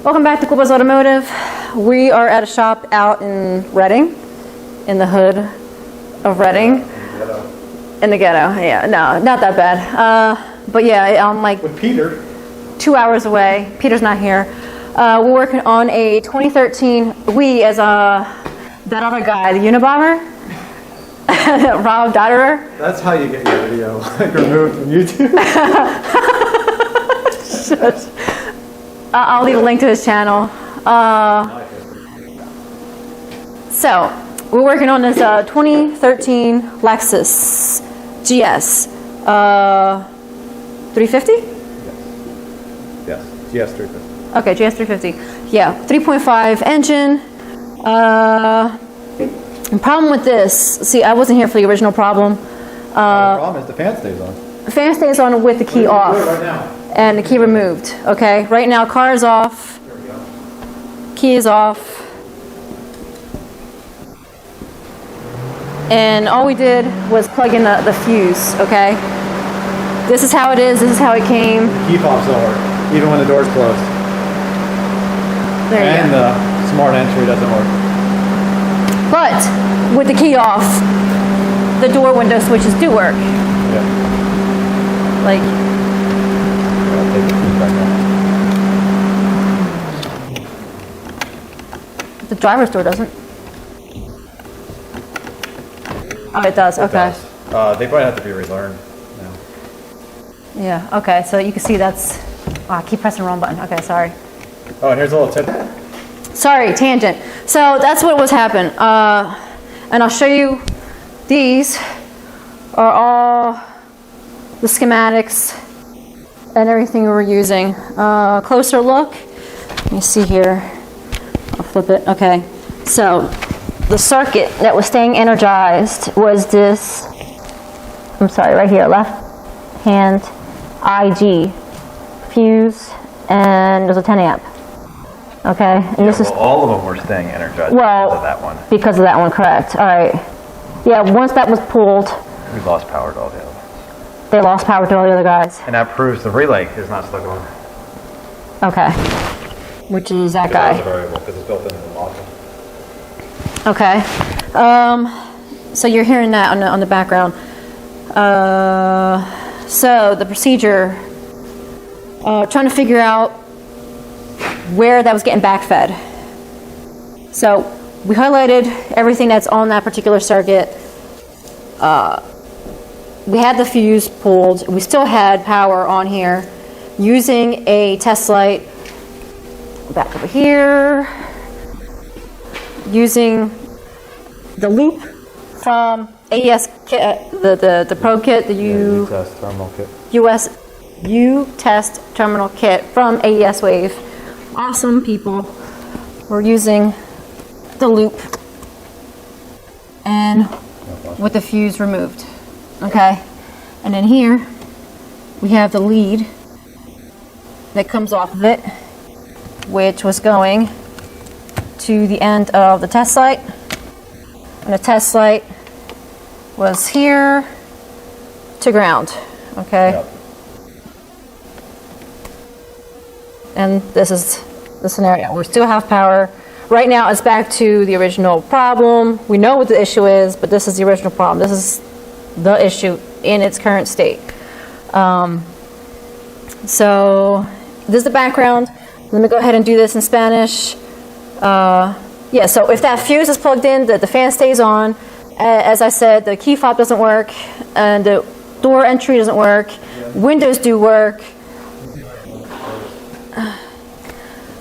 Welcome back to Cuba's Automotive. We are at a shop out in Reading, in the hood of Reading. In the ghetto, yeah, no, not that bad. But yeah, I'm like with Peter. 2 hours away. Peter's not here. We're working on a 2013, we as that other guy, the Unabomber, Rob Dotterer. That's how you get your video removed from YouTube. I'll leave a link to his channel. So, we're working on this 2013 Lexus GS 350? Yes, GS350. Okay, GS350. Yeah, 3.5 engine. The problem with this, see, I wasn't here for the original problem. The problem is the fan stays on. The fan stays on with the key off. Right now. And the key removed. Okay, right now car is off. There we go. Key is off. And all we did was plug in the fuse, okay? This is how it is, this is how it came. Key fobs don't work, even when the door's closed. There you and go. the smart entry doesn't work. But with the key off, the door window switches do work. Yeah. Like, I'll take the keys back now. the driver's door doesn't. Oh, it does, okay. They probably have to be relearned now. Yeah, okay, so you can see that's, I keep pressing the wrong button. Okay, sorry. Oh, and here's a little tip. Sorry, tangent. So that's what was happening. And I'll show you, these are all the schematics and everything we were using. Closer look. Let me see here. I'll flip it. Okay. So the circuit that was staying energized was this, I'm sorry, right here, left hand IG fuse, and there's a 10 amp. Okay, and Yeah, this is all of them were staying energized well because of that one. Because of that one, correct. All right. Yeah, once that was pulled, We lost power to all the other ones. they lost power to all the other guys. And that proves the relay is not still going. Okay, which is that guy. That's a variable because it's built into the module. Okay. So you're hearing that on the background. So the procedure, trying to figure out where that was getting backfed. So we highlighted everything that's on that particular circuit. We had the fuse pulled. We still had power on here. Using a test light, back over here. Using the loop from AES kit, the Pro kit, the U-test terminal kit. U-test terminal kit from AES Wave. Awesome people. We're using the loop and with the fuse removed. Okay, and then here we have the lead that comes off of it, which was going to the end of the test light, and the test light was here to ground. Okay. Yep. And this is the scenario. We still have power. Right now it's back to the original problem. We know what the issue is, but this is the original problem. This is the issue in its current state. So this is the background. Let me go ahead and do this in Spanish. Yeah, so if that fuse is plugged in, the fan stays on. As I said, the key fob doesn't work, and the door entry doesn't work. Windows do work.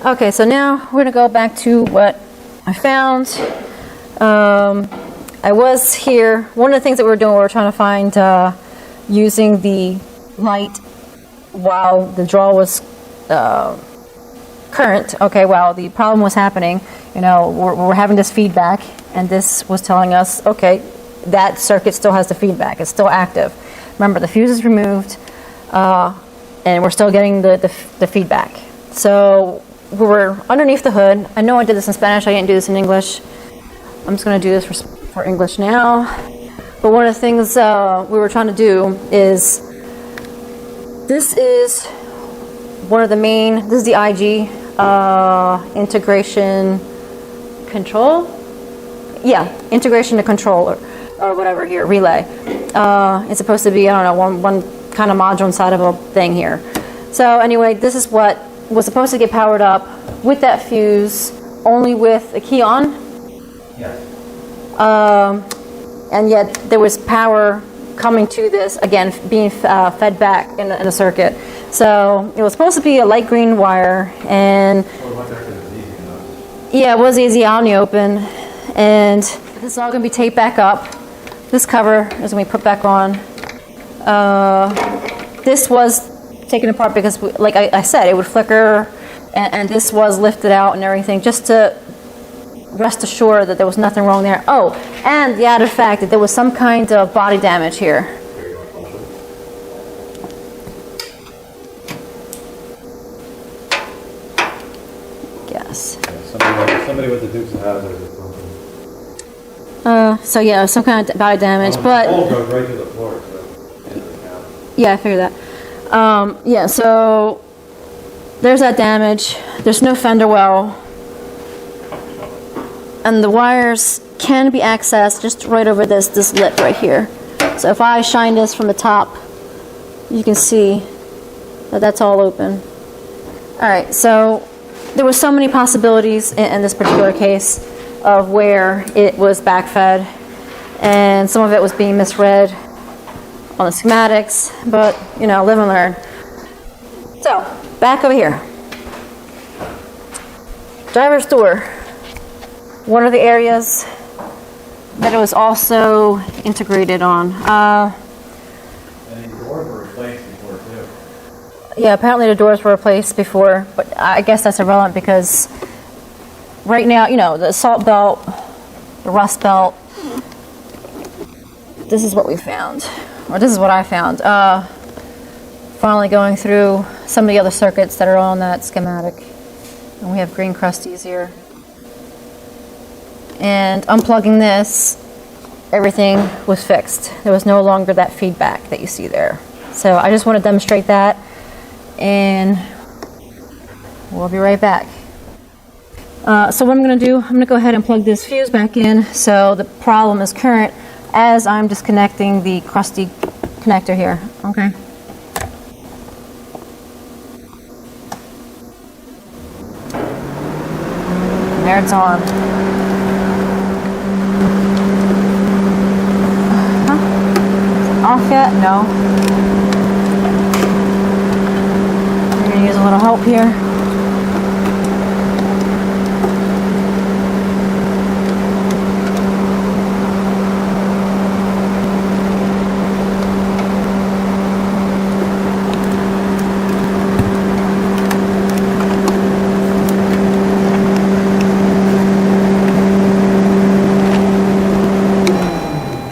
Okay, so now we're gonna go back to what I found. I was here. One of the things that we were doing, we were trying to find using the light while the draw was current. Okay, while the problem was happening, you know, we're having this feedback, and this was telling us, okay, that circuit still has the feedback. It's still active. Remember, the fuse is removed, and we're still getting the feedback. So we were underneath the hood. I know I did this in Spanish. I didn't do this in English. I'm just going to do this for English now. But one of the things we were trying to do is, this is one of the main, this is the IG integration control. Yeah, integration to controller or whatever here, relay. It's supposed to be, I don't know, one kind of module inside of a thing here. So anyway, this is what was supposed to get powered up with that fuse, only with a key on. Yes. And yet there was power coming to this, again, being fed back in the circuit. So it was supposed to be a light green wire, and yeah, it was easy out in the open. And this is all going to be taped back up. This cover is going to be put back on. This was taken apart because, like I said, it would flicker, and this was lifted out and everything, just to rest assured that there was nothing wrong there. Oh, and the added fact that there was some kind of body damage here. Yes. Somebody with the Dukes of Hazzard is broken. So yeah, some kind of body damage, but the pole goes right to the floor, so into the cab. yeah, I figured that. Yeah, so there's that damage. There's no fender well. And the wires can be accessed just right over this lip right here. So if I shine this from the top, you can see that that's all open. All right, so there were so many possibilities in this particular case of where it was backfed, and some of it was being misread on the schematics, but you know, live and learn. So back over here, driver's door. One of the areas that it was also integrated on. And the doors were replaced before too. Yeah, apparently the doors were replaced before, but I guess that's irrelevant because right now, you know, the salt belt, the rust belt, this is what we found, or this is what I found. Finally going through some of the other circuits that are on that schematic. And we have green crusties here. And unplugging this, everything was fixed. There was no longer that feedback that you see there. So I just want to demonstrate that, and we'll be right back. So what I'm going to do, I'm going to go ahead and plug this fuse back in so the problem is current as I'm disconnecting the crusty connector here. Okay. There it's on. Off yet? No. We're going to use a little help here.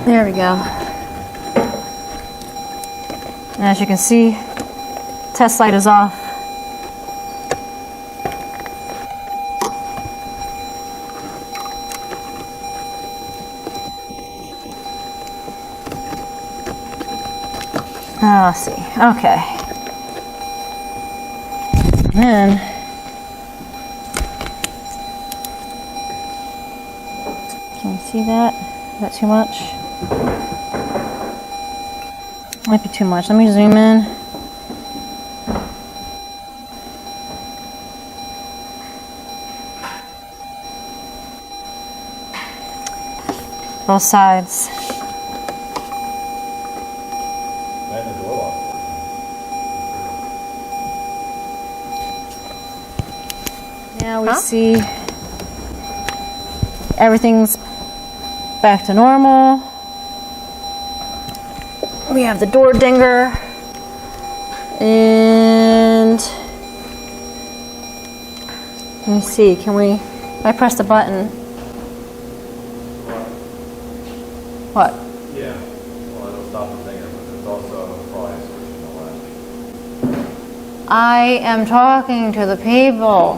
There we go. And as you can see, test light is off. Let's see. Okay. And then can you see that? Is that too much? Might be too much. Let me zoom in. Both sides. And the door lock. Now we see everything's back to normal. We have the door dinger, and let me see, can we, if I press the button, what? Yeah. Well, it'll stop the dinger, but there's also a fly switch in the latch. I am talking to the people.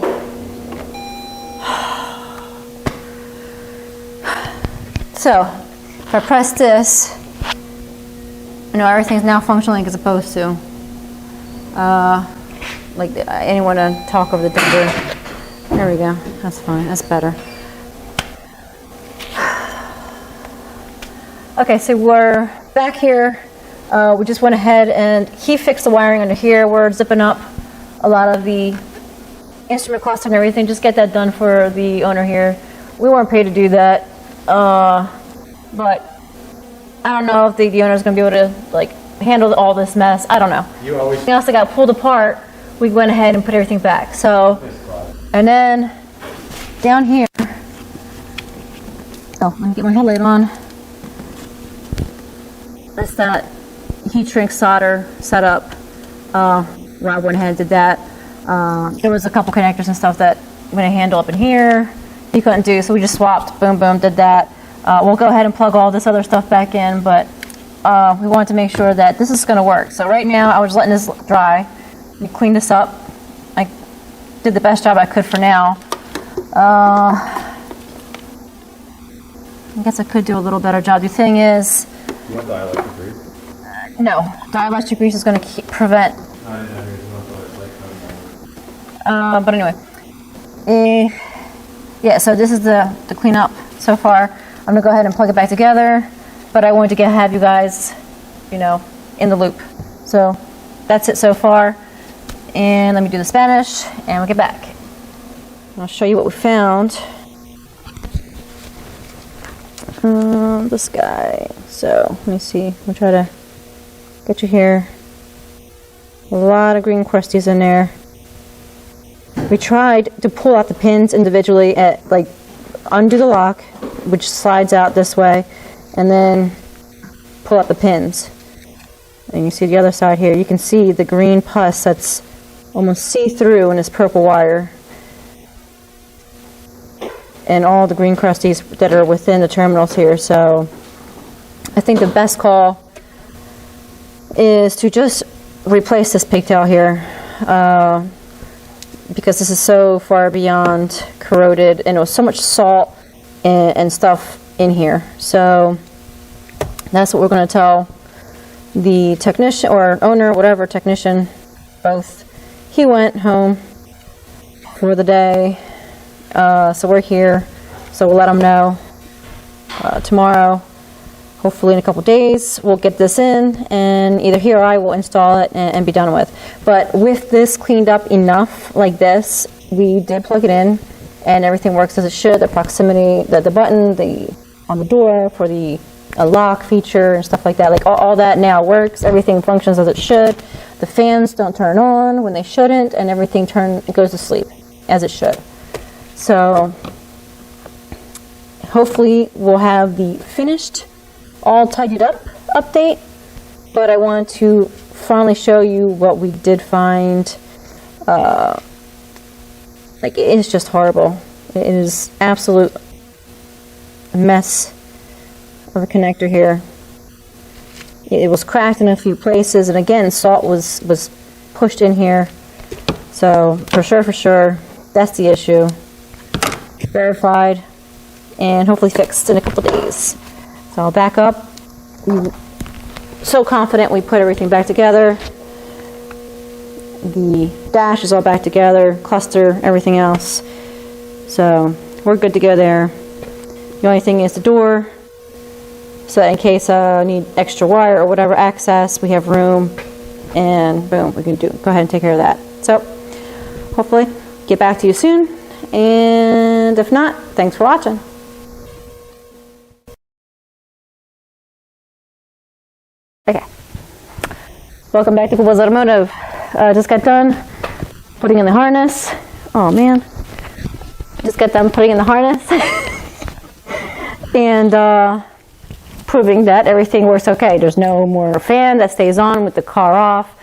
So, if I press this, you know, everything's now functioning like it's supposed to. Like, anyone to talk over the dinger. There we go. That's fine. That's better. Okay, so we're back here. We just went ahead and he fixed the wiring under here. We're zipping up a lot of the instrument cluster and everything. Just get that done for the owner here. We weren't paid to do that, but I don't know if the owner's going to be able to like handle all this mess. I don't know. You always. Everything else that got pulled apart, we went ahead and put everything back. So, and then down here. Oh, let me get my headlight on. That's that heat shrink solder setup. Rob went ahead and did that. There was a couple connectors and stuff that went a handle up in here he couldn't do, so we just swapped. Boom, boom, did that. We'll go ahead and plug all this other stuff back in, but we wanted to make sure that this is going to work. So right now, I was letting this dry. We cleaned this up. I did the best job I could for now. I guess I could do a little better job. The thing is, You want dielectric grease? no, dielectric grease is going to prevent. But anyway, yeah. So this is the cleanup so far. I'm gonna go ahead and plug it back together, but I wanted to have you guys, you know, in the loop. So that's it so far. And let me do the Spanish, and we'll get back. I'll show you what we found. This guy. So let me see. I'll try to get you here. A lot of green crusties in there. We tried to pull out the pins individually at like undo the lock, which slides out this way, and then pull out the pins. And you see the other side here. You can see the green pus that's almost see-through in this purple wire, and all the green crusties that are within the terminals here. So I think the best call is to just replace this pigtail here, because this is so far beyond corroded, and it was so much salt and stuff in here. So that's what we're going to tell the technician or owner, whatever, technician, both. He went home for the day, so we're here. So we'll let him know tomorrow. Hopefully in a couple days we'll get this in, and either he or I will install it and be done with. But with this cleaned up enough like this, we did plug it in and everything works as it should. The proximity, the button on the door for the lock feature and stuff like that, like all that now works. Everything functions as it should. The fans don't turn on when they shouldn't, and everything goes to sleep as it should. So hopefully we'll have the finished, all tidied up update, but I want to finally show you what we did find. Like, it is just horrible. It is absolute mess of a connector here. It was cracked in a few places, and again, salt was pushed in here. So for sure, that's the issue. Verified and hopefully fixed in a couple days. So I'll back up. We're so confident we put everything back together. The dash is all back together, cluster, everything else. So we're good to go there. The only thing is the door, so that in case I need extra wire or whatever access, we have room, and boom, we can go ahead and take care of that. So hopefully get back to you soon, and if not, thanks for watching. Okay, welcome back to Cuba's Automotive. Just got done putting in the harness. Oh man, just got done putting in the harness and proving that everything works okay. There's no more fan that stays on with the car off.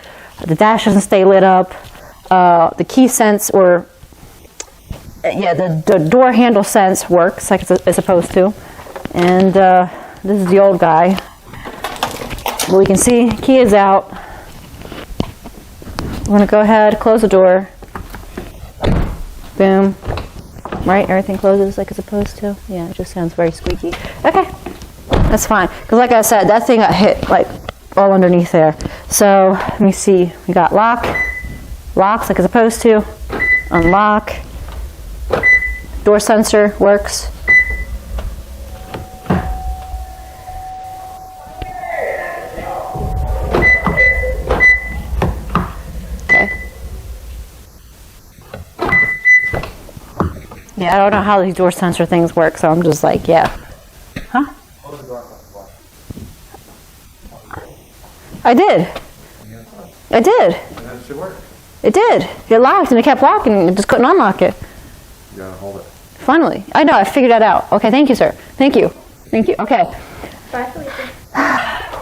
The dash doesn't stay lit up. The key sense, or the door handle sense works like it's supposed to. And this is the old guy. But we can see key is out. I'm going to go ahead, close the door. Boom. Right? Everything closes like it's supposed to. Yeah, it just sounds very squeaky. Okay. That's fine. Because like I said, that thing got hit like all underneath there. So let me see. We got locks like it's supposed to. Unlock. door sensor works. Okay. Yeah, I don't know how these door sensor things work, so I'm just like, yeah. Huh? I did. I did. And that should work. It did. It locked and it kept locking and it just couldn't unlock it. You gotta hold it. Finally. I know, I figured that out. Okay, thank you, sir. Thank you. Thank you. Okay. Bye, Felicia.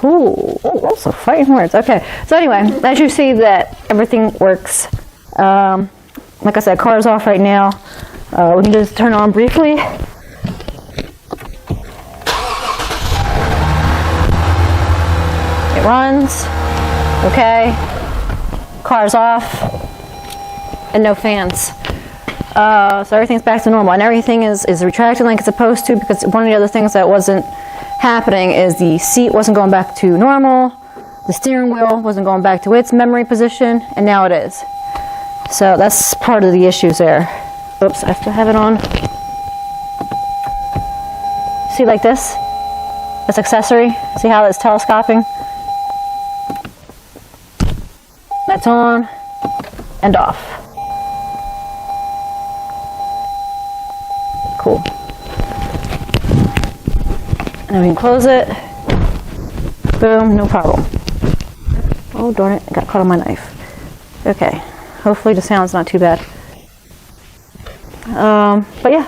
Ooh, also fighting words. Okay. So anyway, as you see that everything works. Like I said, car's off right now. We can just turn on briefly. It runs. Okay. Car's off. And no fans. So everything's back to normal. And everything is retracting like it's supposed to, because one of the other things that wasn't happening is the seat wasn't going back to normal. The steering wheel wasn't going back to its memory position. And now it is. So that's part of the issues there. Oops, I still have it on. See like this? This accessory? See how it's telescoping? That's on and off. Cool. And then we can close it. Boom, no problem. Oh darn it, I got caught on my knife. Okay, hopefully the sound's not too bad. But yeah,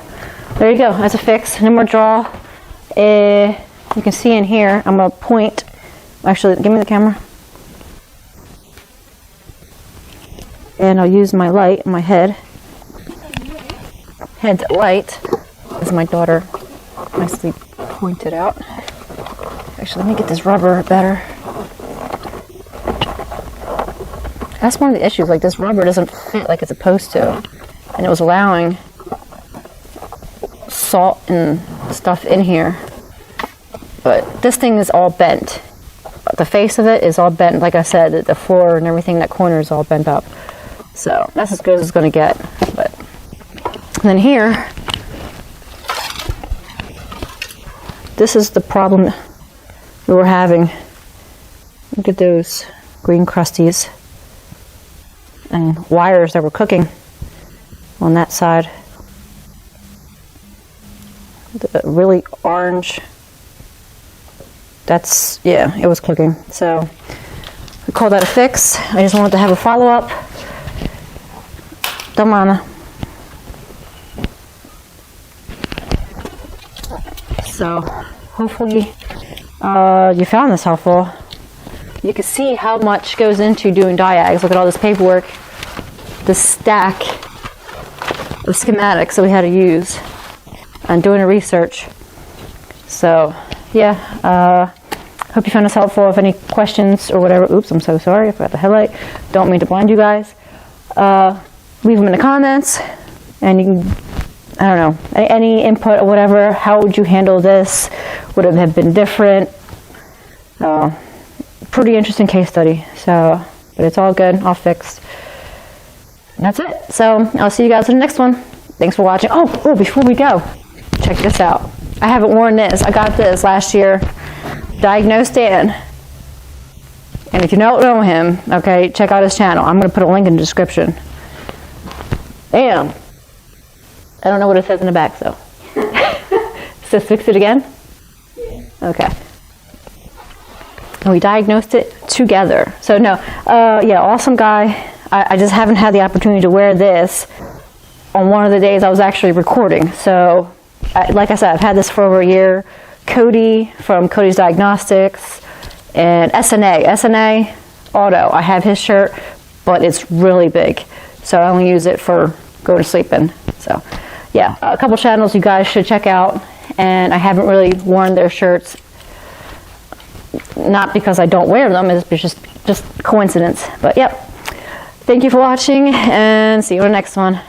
there you go, that's a fix. No more draw. You can see in here, I'm gonna point. Actually, give me the camera. And I'll use my light, my head light, as my daughter nicely pointed out. Actually, let me get this rubber better. That's one of the issues, like this rubber doesn't fit like it's supposed to. And it was allowing salt and stuff in here. But this thing is all bent. The face of it is all bent. Like I said, the floor and everything, that corner is all bent up. So that's as good as it's going to get. But and then here, this is the problem that we were having. Look at those green crusties and wires that were cooking on that side. The really orange, that's, yeah, it was cooking. So we call that a fix. I just wanted to have a follow-up. Domana. So hopefully you found this helpful. You can see how much goes into doing diags. Look at all this paperwork, this stack of schematics that we had to use and doing a research. So yeah, hope you found this helpful. If any questions or whatever, oops, I'm so sorry, I forgot the headlight. Don't mean to blind you guys. Leave them in the comments, and you can, I don't know, any input or whatever. How would you handle this? Would it have been different? Pretty interesting case study. So, but it's all good, all fixed. And that's it. So I'll see you guys in the next one. Thanks for watching. Oh, before we go, check this out. I haven't worn this. I got this last year. Diagnose Dan. And if you don't know him, okay, check out his channel. I'm going to put a link in the description. Damn. I don't know what it says in the back, though. It says fix it again? Yeah. Okay. And we diagnosed it together. So no, yeah, awesome guy. I just haven't had the opportunity to wear this on one of the days I was actually recording. So, like I said, I've had this for over a year. Cody from Cody's Diagnostics and SNA Auto. I have his shirt, but it's really big. So I only use it for going to sleep in. So yeah, a couple channels you guys should check out. And I haven't really worn their shirts. Not because I don't wear them, it's just coincidence. But yep. Thank you for watching and see you in the next one.